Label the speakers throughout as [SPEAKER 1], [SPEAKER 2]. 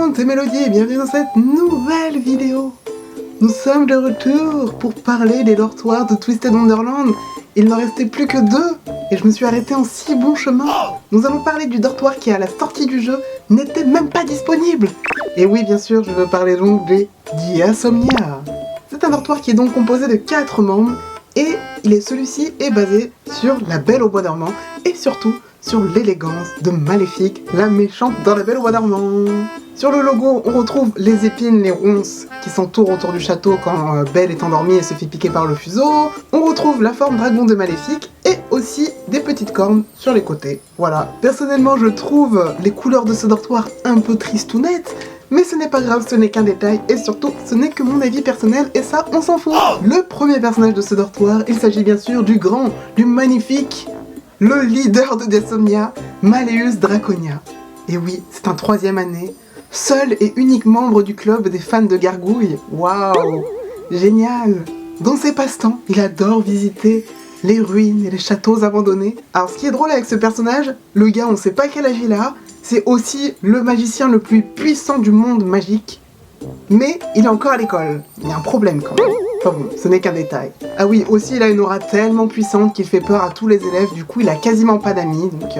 [SPEAKER 1] monde, c'est Mélodie et bienvenue dans cette nouvelle vidéo. Nous sommes de retour pour parler des dortoirs de Twisted Wonderland. Il n'en restait plus que 2 et je me suis arrêtée en si bon chemin. Nous allons parler du dortoir qui à la sortie du jeu n'était même pas disponible. Et oui, bien sûr, je veux parler donc des Diasomnia. C'est un dortoir qui est donc composé de 4 membres et celui-ci est basé sur la Belle au Bois dormant et surtout sur l'élégance de Maléfique, la méchante dans la Belle au Bois dormant. Sur le logo, on retrouve les épines, les ronces qui s'entourent autour du château quand Belle est endormie et se fait piquer par le fuseau. On retrouve la forme dragon de Maléfique et aussi des petites cornes sur les côtés. Voilà. Personnellement, je trouve les couleurs de ce dortoir un peu tristounettes, mais ce n'est pas grave, ce n'est qu'un détail et surtout, ce n'est que mon avis personnel et ça, on s'en fout. Le premier personnage de ce dortoir, il s'agit bien sûr du grand, du magnifique, le leader de Diasomnia, Malleus Draconia. Et oui, c'est un 3e année. Seul et unique membre du club des fans de gargouilles. Waouh, génial. Dans ses passe-temps, il adore visiter les ruines et les châteaux abandonnés. Alors ce qui est drôle avec ce personnage, le gars on sait pas quel âge il a, c'est aussi le magicien le plus puissant du monde magique. Mais il est encore à l'école. Il y a un problème quand même. Enfin bon, ce n'est qu'un détail. Ah oui, aussi il a une aura tellement puissante qu'il fait peur à tous les élèves, du coup il a quasiment pas d'amis, donc...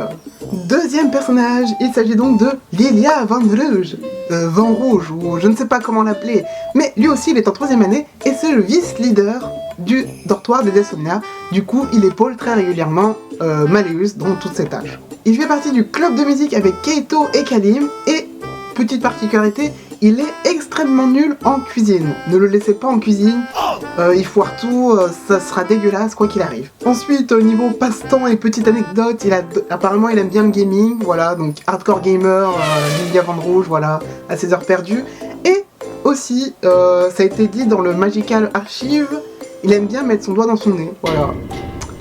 [SPEAKER 1] Deuxième personnage, il s'agit donc de Lilia Van Rouge, Van Rouge, ou je ne sais pas comment l'appeler, mais lui aussi il est en 3e année, et c'est le vice-leader du dortoir des Diasomnia, du coup il épaule très régulièrement Malleus dans toutes ses tâches. Il fait partie du club de musique avec Keito et Kalim, et petite particularité, il est extrêmement nul en cuisine. Ne le laissez pas en cuisine, il foire tout, ça sera dégueulasse quoi qu'il arrive. Ensuite, au niveau passe-temps et petite anecdote, apparemment il aime bien le gaming, voilà, donc hardcore gamer, Lilia Van Rouge, voilà, à ses heures perdues. Et aussi, ça a été dit dans le Magical Archive, il aime bien mettre son doigt dans son nez, voilà.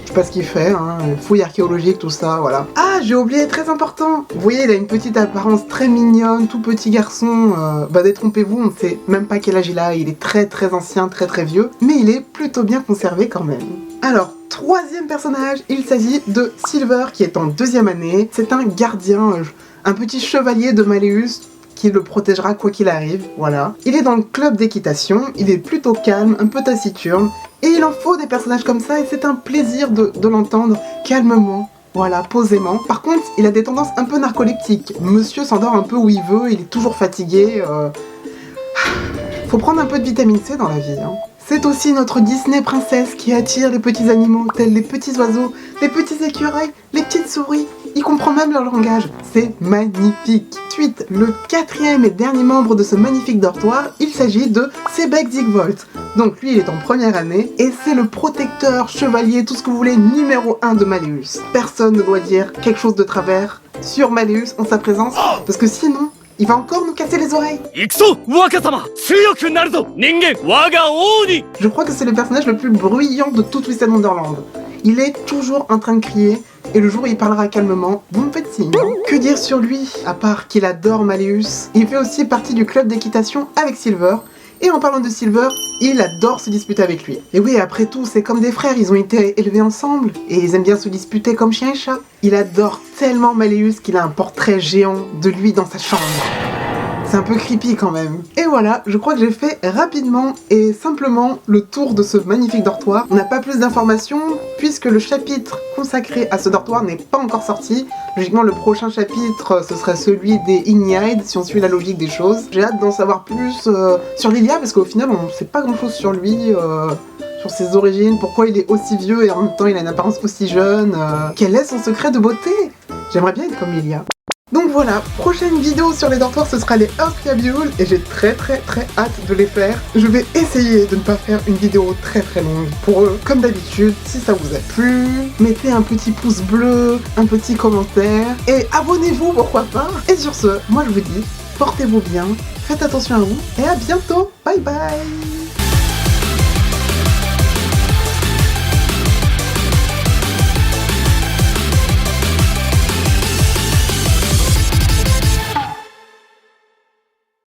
[SPEAKER 1] Je sais pas ce qu'il fait, hein, fouille archéologique, tout ça, voilà. Ah, j'ai oublié, très important. Vous voyez, il a une petite apparence très mignonne, tout petit garçon. Détrompez-vous, on ne sait même pas quel âge il a, il est très ancien, très vieux, mais il est plutôt bien conservé quand même. Alors, 3e personnage, il s'agit de Silver, qui est en 2e année. C'est un gardien, un petit chevalier de Malleus, qui le protégera quoi qu'il arrive, voilà. Il est dans le club d'équitation, il est plutôt calme, un peu taciturne, et il en faut des personnages comme ça, et c'est un plaisir de l'entendre calmement, voilà, posément. Par contre, il a des tendances un peu narcoleptiques. Monsieur s'endort un peu où il veut, il est toujours fatigué, Faut prendre un peu de vitamine C dans la vie, hein. C'est aussi notre Disney princesse qui attire les petits animaux, tels les petits oiseaux, les petits écureuils, les petites souris. Il comprend même leur langage. C'est magnifique. Ensuite, le 4e et dernier membre de ce magnifique dortoir, il s'agit de Sebek Zigvolt. Donc lui, il est en 1re année et c'est le protecteur, chevalier, tout ce que vous voulez, numéro 1 de Malleus. Personne ne doit dire quelque chose de travers sur Malleus en sa présence, parce que sinon, il va encore nous casser les oreilles. Je crois que c'est le personnage le plus bruyant de tout Twisted Wonderland. Il est toujours en train de crier, et le jour où il parlera calmement, vous me faites signe. Que dire sur lui, à part qu'il adore Malleus? Il fait aussi partie du club d'équitation avec Silver, et en parlant de Silver, il adore se disputer avec lui. Et oui, après tout, c'est comme des frères, ils ont été élevés ensemble, et ils aiment bien se disputer comme chien et chat. Il adore tellement Malleus qu'il a un portrait géant de lui dans sa chambre. C'est un peu creepy quand même. Et voilà, je crois que j'ai fait rapidement et simplement le tour de ce magnifique dortoir. On n'a pas plus d'informations puisque le chapitre consacré à ce dortoir n'est pas encore sorti. Logiquement, le prochain chapitre, ce serait celui des Ignite, si on suit la logique des choses. J'ai hâte d'en savoir plus sur Lilia parce qu'au final, on ne sait pas grand chose sur lui. Sur ses origines, pourquoi il est aussi vieux et en même temps il a une apparence aussi jeune. Quel est son secret de beauté? J'aimerais bien être comme Lilia. Donc voilà, prochaine vidéo sur les dortoirs, ce sera les Earthcabule et j'ai très hâte de les faire. Je vais essayer de ne pas faire une vidéo très longue pour eux. Comme d'habitude, si ça vous a plu, mettez un petit pouce bleu, un petit commentaire et abonnez-vous pourquoi pas. Et sur ce, moi je vous dis, portez-vous bien, faites attention à vous et à bientôt. Bye bye.